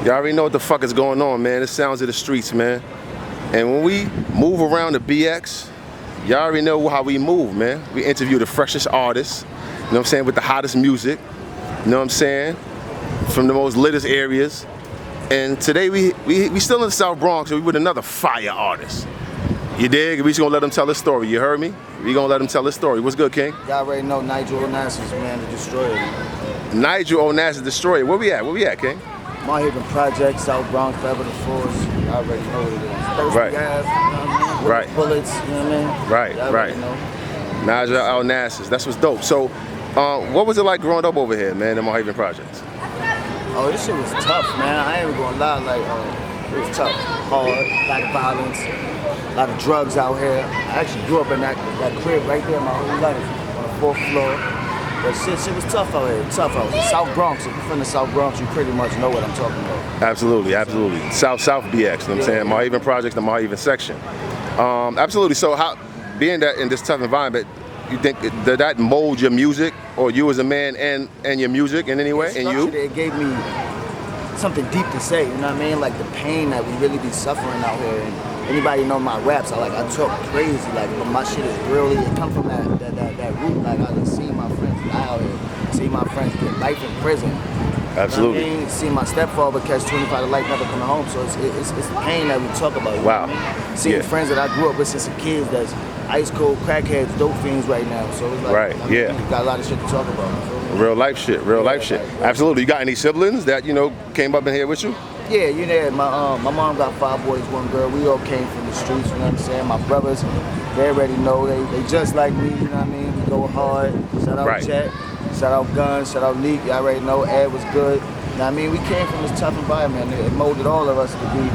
Y'all already know what the fuck is going on, man. It sounds of the streets, man. And when we move around the BX, y'all already know how we move, man. We interview the freshest artists, you know what I'm saying, with the hottest music, you know what I'm saying, from the most littest areas. And today we still in the South Bronx, and we with another fire artist. You dig? We just gonna let him tell his story, you heard me? We gonna let him tell his story. What's good, King? Y'all already know NIGEL ONASIS, man, the destroyer. NIGEL ONASIS, destroyer. Where we at? Where we at, King? Mott Project, South Bronx, forever the force. Y'all already know what it is. Thirsty Right. Ave, you know what I mean? Right. Bullets, you know what I mean? Right, Y'all right. Know. NIGEL ONASIS, that's what's dope. So, what was it like growing up over here, man, in Mott Projects? Oh, this shit was tough, man. I ain't even gonna lie, like, it was tough. Hard, a lot of violence, a lot of drugs out here. I actually grew up in that crib right there my whole life, on the 4th floor. But shit was tough out here, tough out here. South Bronx, if you're from the South Bronx, you pretty much know what I'm talking about. Absolutely, absolutely. South BX, you know what I'm saying? Mott Projects, the Mott section. Absolutely, so how, being that in this tough environment, you think, did that mold your music, or you as a man and your music in any way, and you? It gave me something deep to say, you know what I mean? Like the pain that we really be suffering out here. And anybody know my raps, I talk crazy, like, but my shit is really, it come from that root. Like, I just see my friends die out here, see my friends get life in prison. Absolutely. You know what I mean? See my stepfather catch 25 to life, never coming home. So it's the pain that we talk about. You wow. know what I mean? Seeing friends that I grew up with since a kid that's ice cold crackheads, dope fiends right now. So it's like, right, I mean, we got a lot of shit to talk about. Real life shit, real life shit. Like, absolutely. You got any siblings that, you know, came up in here with you? Yeah, you know, my mom got 5 boys, 1 girl. We all came from the streets, you know what I'm saying? My brothers, they already know, they just like me, you know what I mean? We go hard. Shout out Chet, shout out Guns, shout out Neek, y'all already know, Ed was good. You know what I mean? We came from this tough environment. It molded all of us to be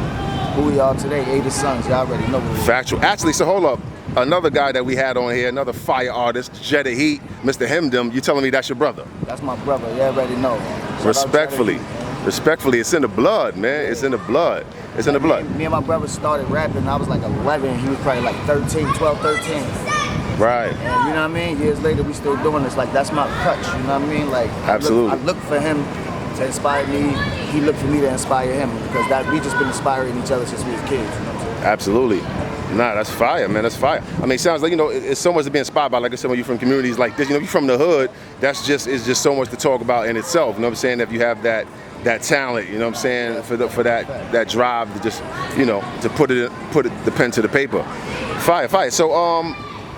who we are today, 80 sons, y'all already know. Factual. Actually, so hold up. Another guy that we had on here, another fire artist, Jetta Heat, Mr. Hemdem, you telling me that's your brother? That's my brother, you already know. Respectfully. Respectfully, it's in the blood, man. It's in the blood. It's in the blood. Me and my brother started rapping. I was like 11. He was probably like 13, 12, 13. Right. And you know what I mean? Years later, we still doing this. Like, that's my crutch. You know what I mean? Like, absolutely. I look for him to inspire me. He looked for me to inspire him, because we just been inspiring each other since we was kids. You know what I'm saying? Absolutely. Nah, that's fire, man. That's fire. I mean, it sounds like, you know, it's so much to be inspired by. Like I said, when you're from communities like this, you know, you're from the hood. It's just so much to talk about in itself. You know what I'm saying? If you have that talent, you know what I'm saying, for that drive to just, you know, to put the pen to the paper. Fire. So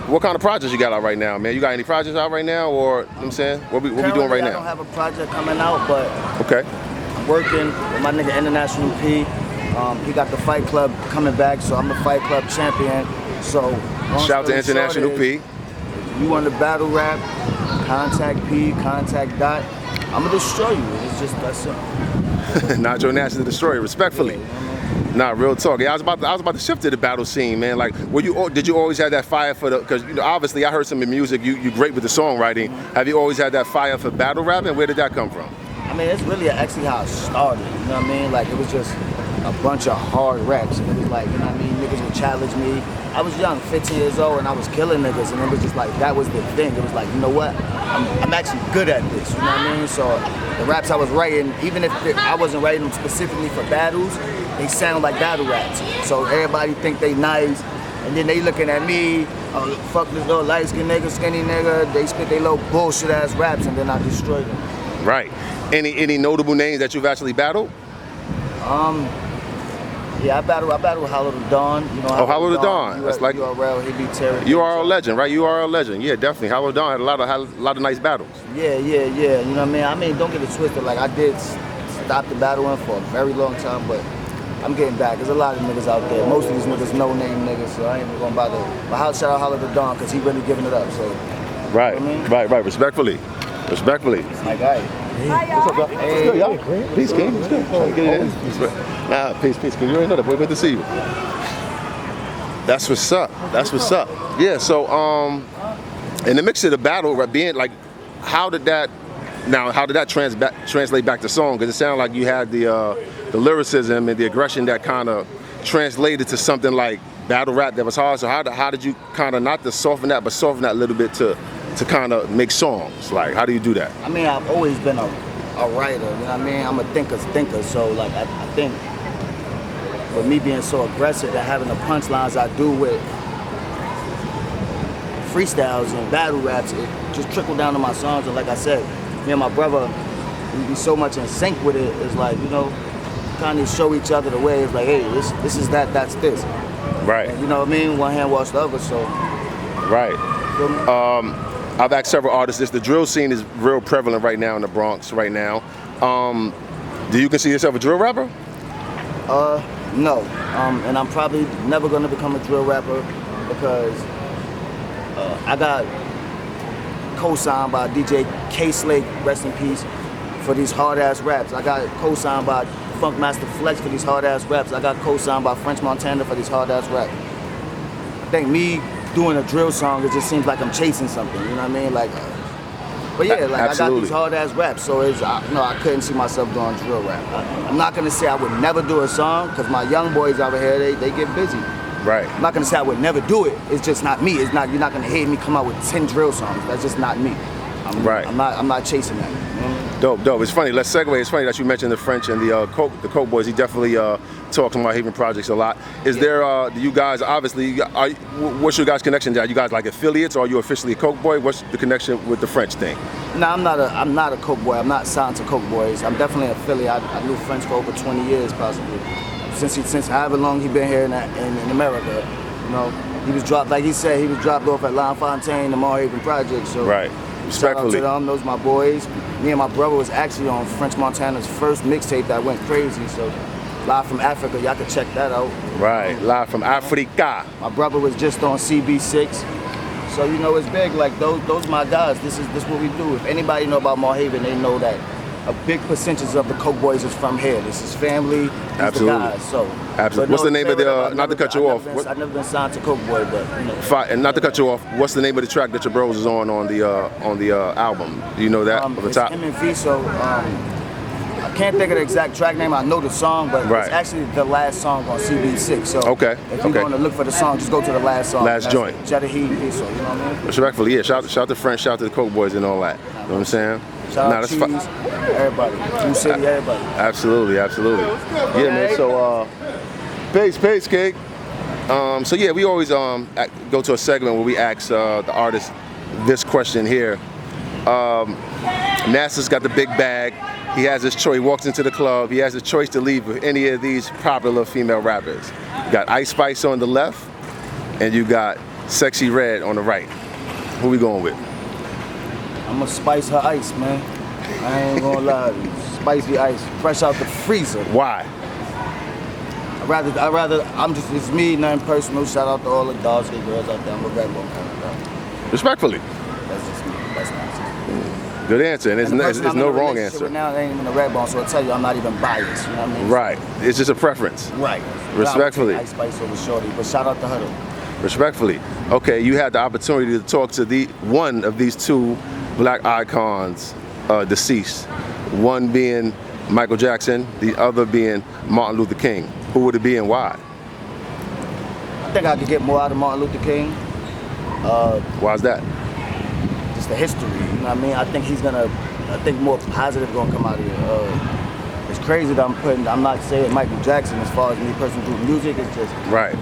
what kind of projects you got out right now, man? You got any projects out right now, or, you know what I'm saying, what we doing right now? I don't have a project coming out, but okay. I'm working with my nigga International P. He got the Fight Club coming back, so I'm the Fight Club champion. So shout out to International P. If you want to battle rap, contact P, contact Dot. I'm gonna destroy you. It's just that simple. NIGEL ONASIS the destroyer, respectfully. Yeah, nah, real talk. Yeah, I was about to shift to the battle scene, man. Like, did you always have that fire for the? Because, you know, obviously I heard some of your music. You great with the songwriting. Have you always had that fire for battle rapping? Where did that come from? I mean, it's really actually how it started. You know what I mean? Like, it was just a bunch of hard raps, and it was like, you know what I mean? Niggas would challenge me. I was young, 15 years old, and I was killing niggas, and it was just like, that was the thing. It was like, you know what? I'm actually good at this, you know what I mean? So the raps I was writing, even if I wasn't writing them specifically for battles, they sound like battle raps. So everybody think they nice, and then they looking at me, oh, fuck this little light-skinned nigga, skinny nigga, they spit their little bullshit-ass raps, and then I destroy them. Right. Any notable names that you've actually battled? Yeah, I battle Hollow the Dawn. You know, Hollow the Dawn. That's like URL. He be Terry. URL legend, right? URL legend. Yeah, definitely. Hollow the Dawn had a lot of nice battles. Yeah. You know what I mean? Don't get it twisted. Like, I did stop the battling for a very long time, but I'm getting back. There's a lot of niggas out there. Most of these niggas no-name niggas, so I ain't even gonna bother. But shout out Hollow the Dawn, because he really giving it up. So. Right. You know what I mean? Right. Respectfully. My guy. Hey. What's up, y'all? Hey. Good, y'all? Peace, King. What's good? Trying to get it in. Nah, peace, King. You already know that, boy. Good to see you. That's what's up. Yeah, so, in the mix of the battle, right, being like, how did that translate back to song? Because it sounded like you had the lyricism and the aggression that kind of translated to something like battle rap that was hard. So how did you kind of, not to soften that, but soften that a little bit to kind of make songs? Like, how do you do that? I mean, I've always been a a writer. You know what I mean? I'm a thinker. So like I think with me being so aggressive and having the punchlines I do with freestyles and battle raps, it just trickled down to my songs. And like I said, me and my brother, we be so much in sync with it. It's like, you know, kind of show each other the way. It's like, hey, this is that, that's this. Right. And you know what I mean? One hand wash the other. So. Right. I've asked several artists this. The drill scene is real prevalent right now in the Bronx right now. Do you consider yourself a drill rapper? No. And I'm probably never gonna become a drill rapper because I got co-signed by DJ K-Slake, rest in peace, for these hard-ass raps. I got co-signed by Funkmaster Flex for these hard-ass raps. I got co-signed by French Montana for these hard-ass raps. I think me doing a drill song, it just seems like I'm chasing something, you know what I mean? Like, but yeah, like Absolutely. I got these hard-ass raps, so it's, I couldn't see myself doing drill rap. I'm not gonna say I would never do a song, because my young boys over here, they get busy. Right. I'm not gonna say I would never do it. It's just not me. It's not. You're not gonna hear me come out with 10 drill songs. That's just not me. I'm not chasing that. You know? Dope. It's funny. Let's segue. It's funny that you mentioned the French and the Coke Boys. He definitely talks about Haven Projects a lot. Is there? Do you guys obviously? What's your guys' connection? Are you guys like affiliates, or are you officially a Coke Boy? What's the connection with the French thing? No, I'm not a Coke Boy. I'm not signed to Coke Boys. I'm definitely an affiliate. I knew French for over 20 years, possibly. Since however long he been here in America. You know, he was dropped, like he said, he was dropped off at L'Enfontaine, the Haven Project. So right. Shout out Respectfully. to them, those my boys. Me and my brother was actually on French Montana's first mixtape that went crazy. So live from Africa, y'all can check that out. Right, live from Africa. My brother was just on CB6. So you know it's big. Like those my guys. This what we do. If anybody know about Haven, they know that a big percentage of the Coke Boys is from here. This is family. Absolutely. The guys. So. Absolutely. What's the name of the? Not to cut you off. I've never been signed to Coke Boy, but you know. And not to cut you off. What's the name of the track that your bros is on the album? Do you know that off the top? It's M&V. So I can't think of the exact track name. I know the song, but Right. it's actually the last song on CB6. So Okay. if you want to look for the song, just go to the last song. Last joint. Jetta Heat, so you know what I mean. Respectfully, yeah. Shout to French, shout to the Coke Boys and all that. You know what I'm saying? Shout out Cheese, everybody, Blue City, everybody. Absolutely. Yeah, man. So, pace, cake. So yeah, we always go to a segment where we ask the artist this question here. NASA's got the big bag. He has his choice. He walks into the club. He has a choice to leave with any of these popular female rappers. You got Ice Spice on the left, and you got Sexy Red on the right. Who we going with? I'm gonna spice her ice, man. I ain't gonna lie to you. Spicy ice, fresh out the freezer. Why? I'd rather, it's me, nothing personal. Shout out to all the dogs and girls out there. I'm a red bone kind of guy. Respectfully. That's just me. That's not Good answer, and it's no wrong answer. Right now, it ain't even a red bone, so I tell you, I'm not even biased. You know what I mean? Right. It's just a preference. Right. Respectfully. Ice Spice over Shorty, but shout out to her though. Respectfully. Okay, you had the opportunity to talk to one of these two black icons deceased. One being Michael Jackson, the other being Martin Luther King. Who would it be and why? I think I could get more out of Martin Luther King. Why's that? Just the history, you know what I mean? I think more positive gonna come out of it. It's crazy that I'm not saying Michael Jackson as far as me personally doing music, it's just Right.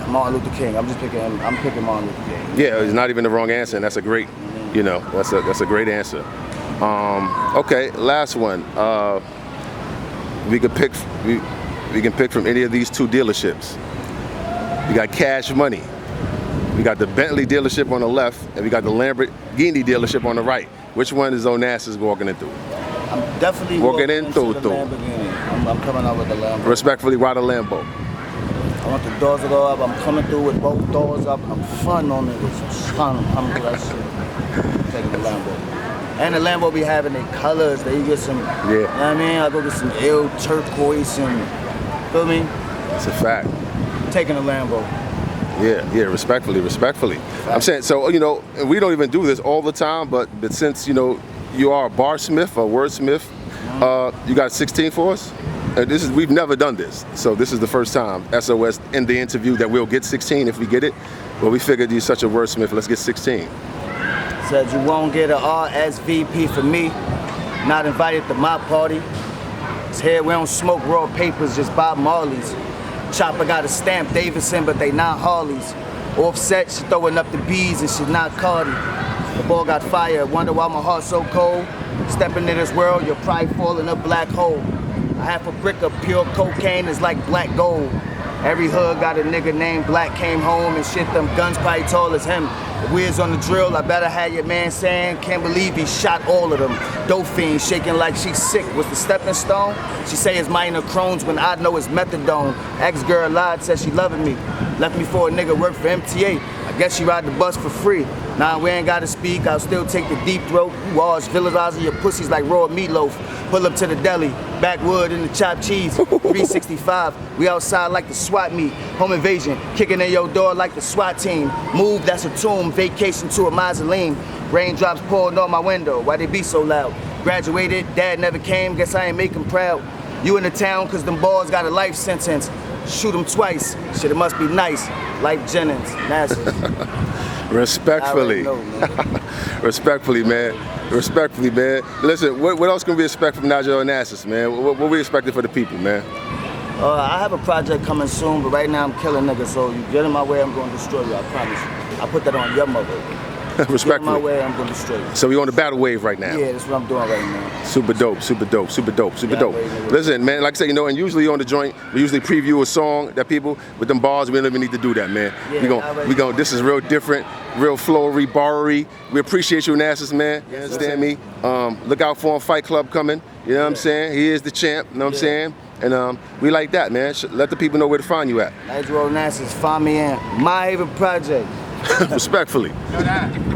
Martin Luther King. I'm picking Martin Luther King. Yeah, it's not even the wrong answer, and that's a great, that's a great answer. Okay, last one. We can pick from any of these two dealerships. We got Cash Money. We got the Bentley dealership on the left, and we got the Lamborghini dealership on the right. Which one is Onassis walking into? I'm definitely walking into the Lamborghini. I'm coming out with the Lambo. Respectfully, why the Lambo? I want the doors to go up. I'm coming through with both doors up. I'm fun on it. It's fun. I'm coming through that shit. I'm taking the Lambo. And the Lambo be having their colors. They get some, Yeah. You know what I mean? I go get some ill turquoise and, feel me? It's a fact. Taking the Lambo. Yeah, respectfully. I'm saying, so, we don't even do this all the time, but since, you are a barsmith, a wordsmith, you got 16 for us? We've never done this, so this is the first time, SOS, in the interview that we'll get 16 if we get it. But we figured you're such a wordsmith, let's get 16. Said you won't get an RSVP for me. Not invited to my party. It's here, we don't smoke raw papers, just Bob Marley's. Chopper got a stamp Davidson, but they not Harleys. Offset, she throwing up the bees and she not Cardi. The ball got fire, wonder why my heart's so cold. Stepping in this world, you'll probably fall in a black hole. A half a brick of pure cocaine is like black gold. Every hood got a nigga named Black came home and shit, them guns probably tall as him. The wheels on the drill, I better have your man saying, can't believe he shot all of them. Dope fiend shaking like she's sick. Was the stepping stone? She say it's minor Crohn's when I know it's methadone. Ex-girl lied, said she loving me. Left me for a nigga work for MTA. I guess she ride the bus for free. Nah, we ain't gotta speak, I'll still take the deep throat. You alls villagizing your pussies like raw meatloaf. Pull up to the deli, backwood in the chopped cheese. 365, we outside like the SWAT meet. Home invasion, kicking in your door like the SWAT team. Move, that's a tomb, vacation to a mausoleum. Raindrops pouring on my window, why they be so loud? Graduated, dad never came, guess I ain't make him proud. You in the town cause them boys got a life sentence. Shoot him twice, shit, it must be nice. Life Jennings, NASA. Respectfully. Know, man. Respectfully, man. Respectfully, man. Listen, what else can we expect from NIGEL Onassis, man? What we expecting for the people, man? I have a project coming soon, but right now I'm killing niggas, so you get in my way, I'm going to destroy you, I promise you. I put that on your mother. Respectfully. Get in my way, I'm going to destroy you. So we on the battle wave right now. Yeah, that's what I'm doing right now. Super dope, super dope, super dope, super dope. Listen, man, like I said, you know, and usually on the joint, we usually preview a song that people, with them bars, we don't even need to do that, man. Yeah, we gon' this is real different, real flowery, barry. We appreciate you, Onassis, man. You understand me? Look out for him, Fight Club coming. You know what I'm saying? He is the champ, you know what I'm saying? And we like that, man. Let the people know where to find you at. NIGEL Onassis, find me in my favorite project. Respectfully. Know that.